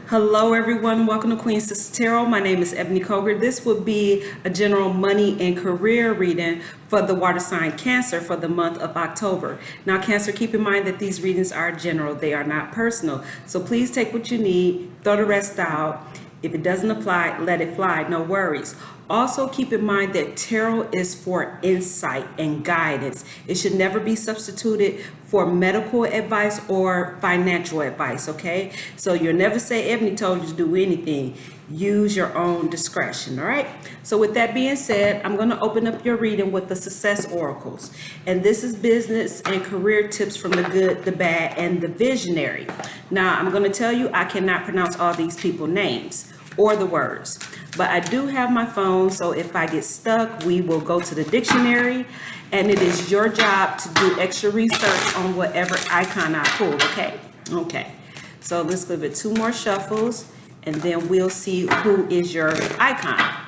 Hello everyone, welcome to Queen Sister Tarot. My name is Ebony Koger. This will be a general money and career reading for the water sign Cancer for the month of October. Now Cancer, keep in mind that these readings are general, they are not personal. So please take what you need, throw the rest out. If it doesn't apply, let it fly, no worries. Also keep in mind that tarot is for insight and guidance. It should never be substituted for medical advice or financial advice, okay? So you'll never say Ebony told you to do anything. Use your own discretion, all right? So with that being said, I'm going to open up your reading with the Success Oracles. And this is business and career tips from the good, the bad, and the visionary. Now, I'm going to tell you I cannot pronounce all these people's names or the words, but I do have my phone, so if I get stuck, we will go to the dictionary, and it is your job to do extra research on whatever icon I pull, okay? Okay, so let's give it 2 more shuffles, and then we'll see who is your icon.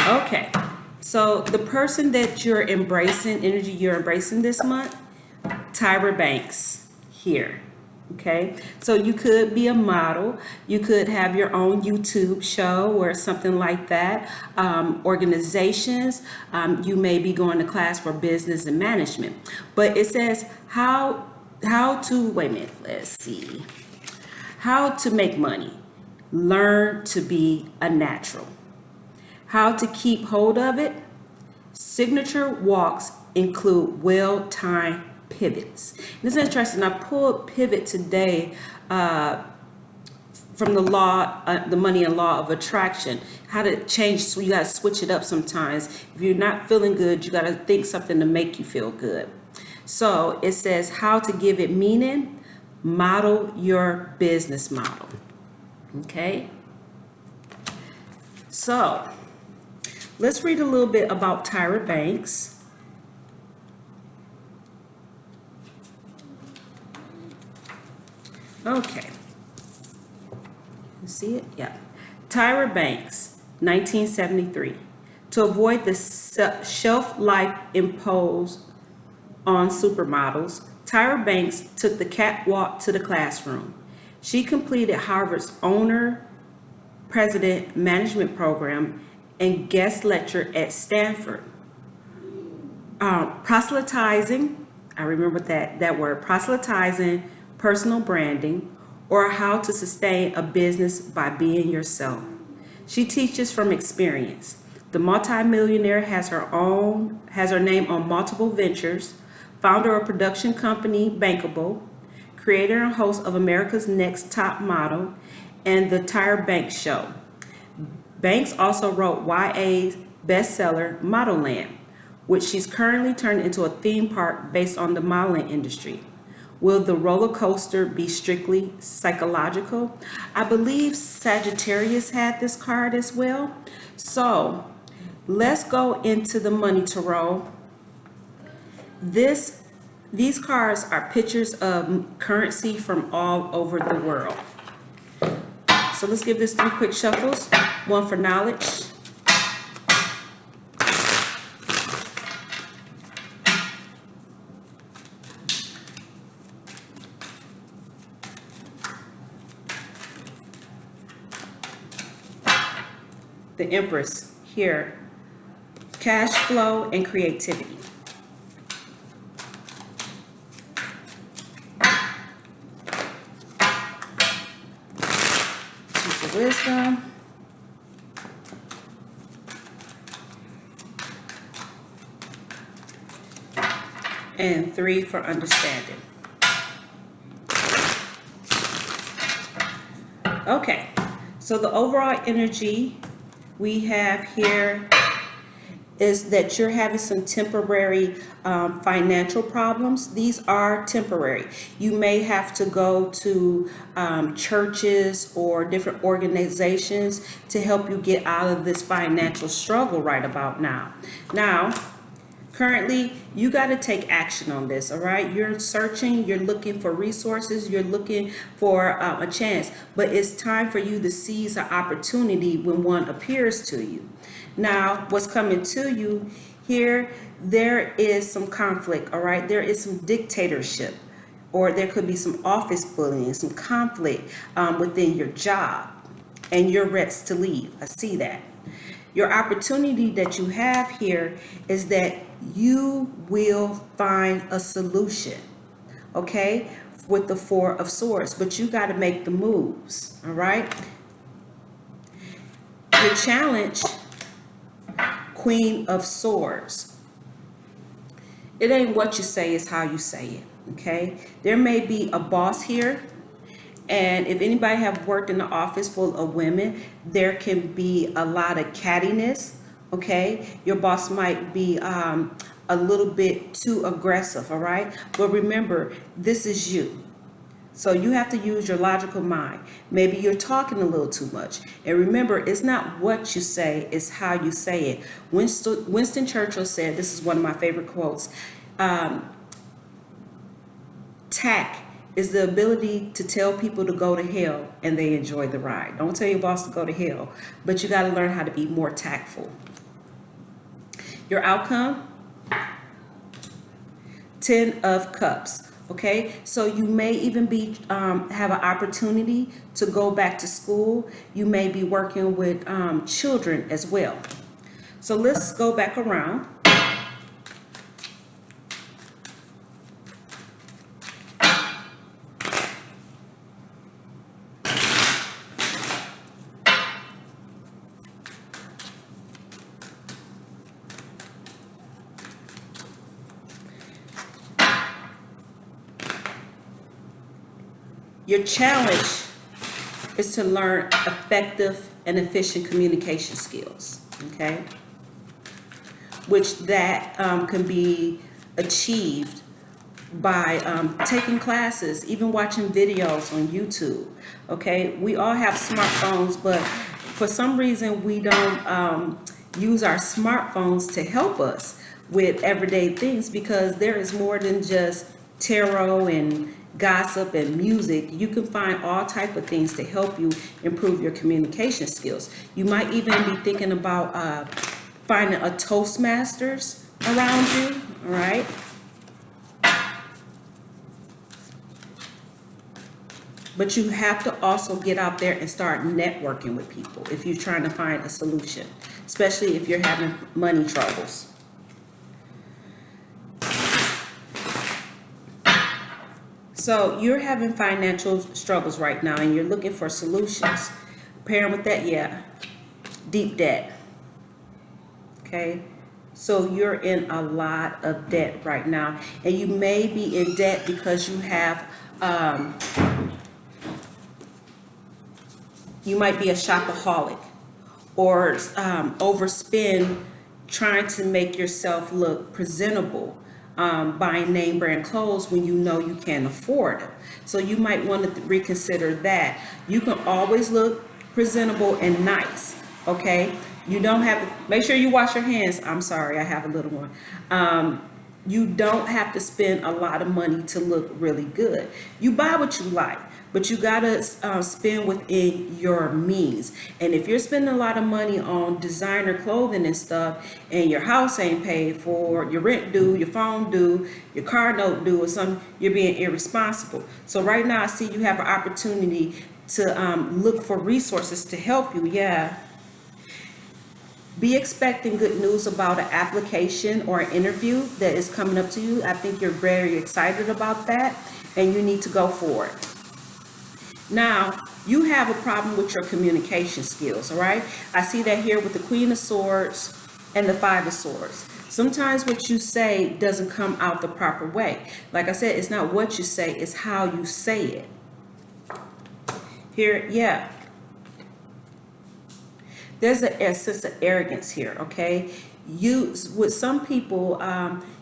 Okay. So the person that you're embracing, energy you're embracing this month, Tyra Banks here, okay? So you could be a model, you could have your own YouTube show or something like that, organizations, you may be going to class for business and management. But it says how to, wait a minute, let's see, how to make money, learn to be a natural. How to keep hold of it. Signature walks include well-timed pivots. And it's interesting. I pulled pivot today from the law, the money and law of attraction. How to change, so you got to switch it up sometimes. If you're not feeling good, you got to think something to make you feel good. So it says how to give it meaning, model your business model. Okay. So let's read a little bit about Tyra Banks. Okay. You see it? Yeah. Tyra Banks, 1973. To avoid the shelf life imposed on supermodels, Tyra Banks took the catwalk to the classroom. She completed Harvard's owner president management program and guest lecture at Stanford. Proselytizing, I remember that word, proselytizing, personal branding, or how to sustain a business by being yourself. She teaches from experience. The multimillionaire has her name on multiple ventures, founder of production company Bankable, creator and host of America's Next Top Model, and the Tyra Banks Show. Banks also wrote YA's bestseller Modelland, which she's currently turned into a theme park based on the modeling industry. Will the roller coaster be strictly psychological? I believe Sagittarius had this card as well. So let's go into the money tarot. These cards are pictures of currency from all over the world. So let's give this 3 quick shuffles. 1 for knowledge. The Empress here. Cash flow and creativity. Wisdom. And 3 for understanding. Okay, so the overall energy we have here is that you're having some temporary financial problems. These are temporary. You may have to go to churches or different organizations to help you get out of this financial struggle right about now. Now, Currently, you got to take action on this, all right? You're searching, you're looking for resources, you're looking for a chance, but it's time for you to seize an opportunity when one appears to you. Now, what's coming to you here, there is some conflict, all right? There is some dictatorship, or there could be some office bullying, some conflict within your job, and your reps to leave. I see that. Your opportunity that you have here is that you will find a solution, okay, with the Four of Swords, but you got to make the moves, all right? Your challenge, Queen of Swords. It ain't what you say, it's how you say it, okay? There may be a boss here, and if anybody have worked in an office full of women, there can be a lot of cattiness, okay? Your boss might be a little bit too aggressive, all right? But remember, this is you. So you have to use your logical mind. Maybe you're talking a little too much. And remember, it's not what you say, it's how you say it. Winston Churchill said, this is one of my favorite quotes, tact is the ability to tell people to go to hell and they enjoy the ride. Don't tell your boss to go to hell, but you got to learn how to be more tactful. Your outcome, 10 of Cups. Okay, so you may even be have an opportunity to go back to school. You may be working with children as well. So let's go back around. Your challenge is to learn effective and efficient communication skills, okay? Which that can be achieved by taking classes, even watching videos on YouTube, okay? We all have smartphones, but for some reason we don't use our smartphones to help us with everyday things, because there is more than just tarot and gossip and music. You can find all type of things to help you improve your communication skills. You might even be thinking about finding a Toastmasters around you, all right? But you have to also get out there and start networking with people if you're trying to find a solution, especially if you're having money troubles. So you're having financial struggles right now and you're looking for solutions. Pairing with that, yeah, deep debt. Okay, so you're in a lot of debt right now, and you may be in debt because you have, you might be a shopaholic or overspend trying to make yourself look presentable. Buying name brand clothes when you know you can't afford them. So you might want to reconsider that. You can always look presentable and nice, okay? You don't have to, make sure you wash your hands. I'm sorry, I have a little one. You don't have to spend a lot of money to look really good. You buy what you like, but you gotta spend within your means. And if you're spending a lot of money on designer clothing and stuff, and your house ain't paid for, your rent due, your phone due, your car note due, or something, you're being irresponsible. So right now I see you have an opportunity to look for resources to help you. Yeah. Be expecting good news about an application or an interview that is coming up to you. I think you're very excited about that, and you need to go for it. Now, you have a problem with your communication skills, all right? I see that here with the Queen of Swords and the Five of Swords. Sometimes what you say doesn't come out the proper way. Like I said, it's not what you say, it's how you say it. Here, yeah. There's a sense of arrogance here, okay? You, with some people,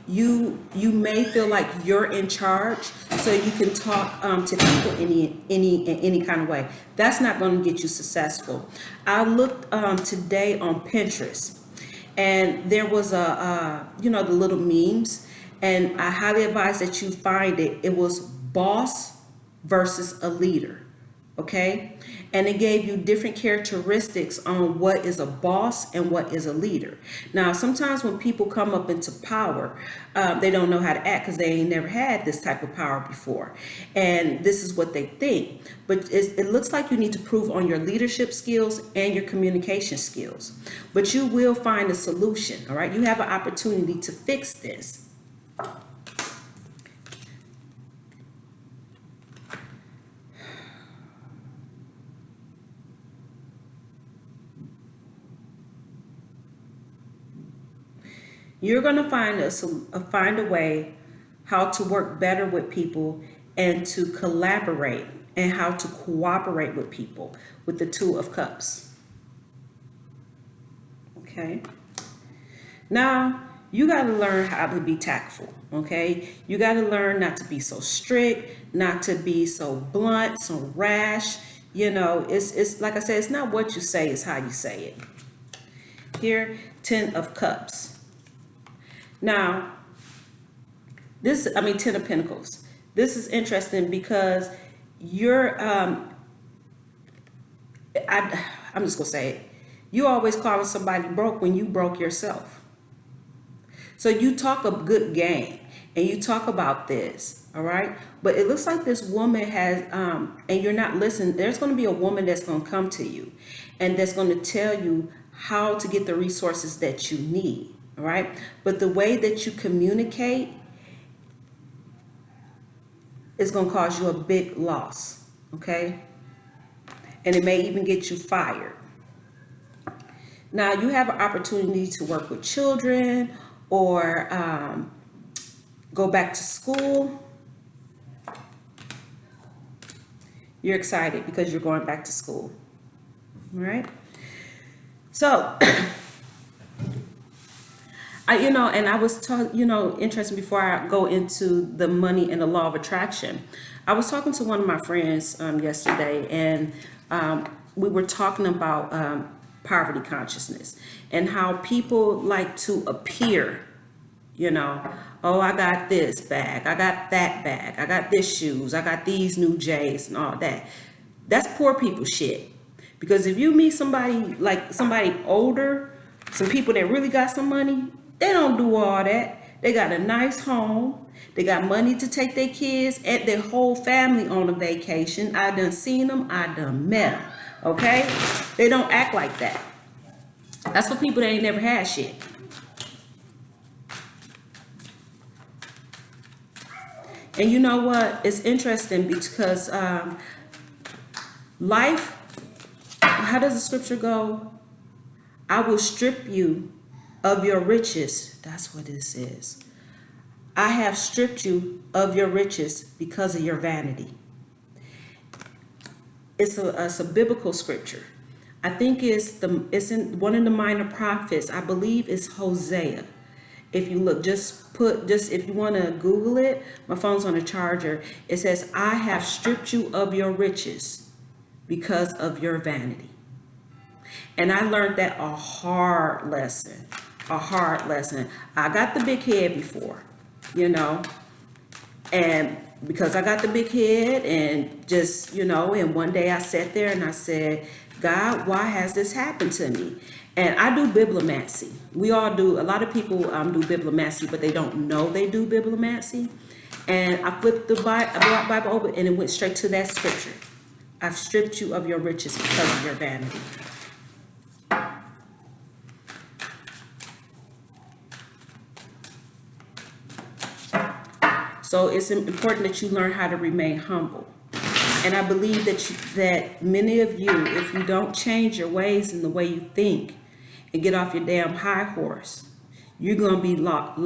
you may feel like you're in charge, so you can talk to people in any kind of way. That's not going to get you successful. I looked today on Pinterest, And there was the little memes, and I highly advise that you find it. It was boss versus a leader. Okay, and it gave you different characteristics on what is a boss and what is a leader. Now sometimes when people come up into power, they don't know how to act because they ain't never had this type of power before, and this is what they think. But it looks like you need to prove on your leadership skills and your communication skills, but you will find a solution. All right, you have an opportunity to fix this. You're going to find a way how to work better with people and to collaborate and how to cooperate with people with the Two of Cups. Okay. Now, you got to learn how to be tactful. Okay. You got to learn not to be so strict, not to be so blunt, so rash. It's like I said, it's not what you say, it's how you say it. Here, 10 of Cups. Now, Ten of Pentacles. This is interesting because I'm just gonna say it. You always calling somebody broke when you broke yourself. So you talk a good game and you talk about this, all right? But it looks like this woman has, and you're not listening. There's going to be a woman that's going to come to you and that's going to tell you how to get the resources that you need. All right. But the way that you communicate is going to cause you a big loss. Okay. And it may even get you fired. Now you have an opportunity to work with children or go back to school. You're excited because you're going back to school. All right. So and I was interesting before I go into the money and the law of attraction. I was talking to one of my friends yesterday, and we were talking about poverty consciousness and how people like to appear, oh, I got this bag, I got that bag, I got this shoes, I got these new J's and all that. That's poor people shit. Because if you meet somebody older, some people that really got some money, they don't do all that. They got a nice home. They got money to take their kids and their whole family on a vacation. I done seen them. I done met them. Okay? They don't act like that. That's for people that ain't never had shit. And you know what? It's interesting because life, how does the scripture go? I will strip you of your riches. That's what it says. I have stripped you of your riches because of your vanity. It's a biblical scripture. I think it's in one of the minor prophets. I believe it's Hosea. If you look, if you want to Google it, my phone's on a charger. It says, I have stripped you of your riches because of your vanity. And I learned that a hard lesson. I got the big head before, and because I got the big head and just, and one day I sat there and I said, God, why has this happened to me? And I do bibliomancy. We all do. A lot of people do bibliomancy, but they don't know they do bibliomancy. And I flipped the Bible over and it went straight to that scripture. I've stripped you of your riches because of your vanity. So it's important that you learn how to remain humble. And I believe that many of you, if you don't change your ways and the way you think and get off your damn high horse, you're going to be knocked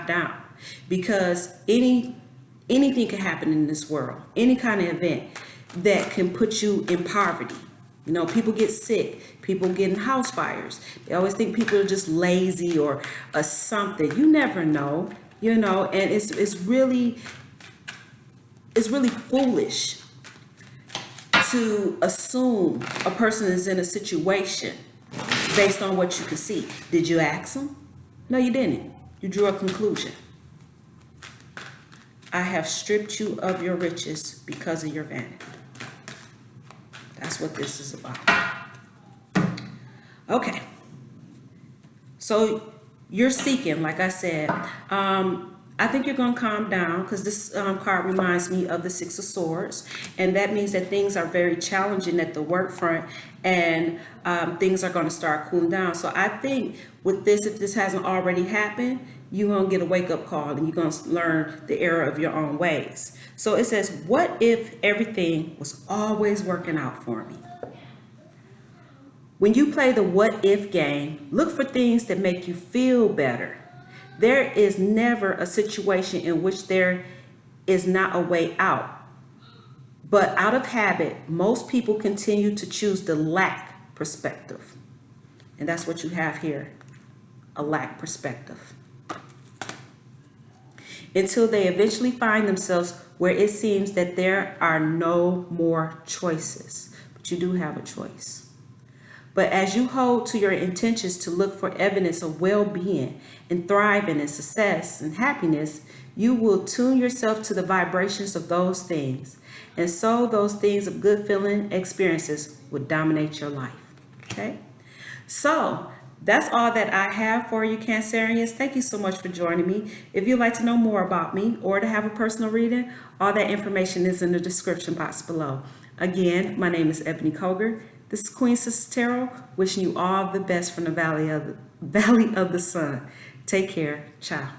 down, because anything can happen in this world, any kind of event that can put you in poverty. People get sick, people get in house fires. They always think people are just lazy or something. You never know, and it's really foolish to assume a person is in a situation based on what you could see. Did you ask them? No, you didn't. You drew a conclusion. I have stripped you of your riches because of your vanity. That's what this is about. Okay. So you're seeking, like I said. I think you're going to calm down because this card reminds me of the Six of Swords. And that means that things are very challenging at the work front, and things are going to start cooling down. So I think with this, if this hasn't already happened, you're going to get a wake-up call and you're going to learn the error of your own ways. So it says, what if everything was always working out for me? When you play the what if game, look for things that make you feel better. There is never a situation in which there is not a way out. But out of habit, most people continue to choose the lack perspective. And that's what you have here, a lack perspective. Until they eventually find themselves where it seems that there are no more choices. But you do have a choice. But as you hold to your intentions to look for evidence of well-being and thriving and success and happiness, you will tune yourself to the vibrations of those things. And so those things of good feeling experiences will dominate your life. Okay? So that's all that I have for you, Cancerians. Thank you so much for joining me. If you'd like to know more about me or to have a personal reading, all that information is in the description box below. Again, my name is Ebony Koger. This is Queen Sister Tarot, wishing you all the best from the Valley of the Sun. Take care. Ciao.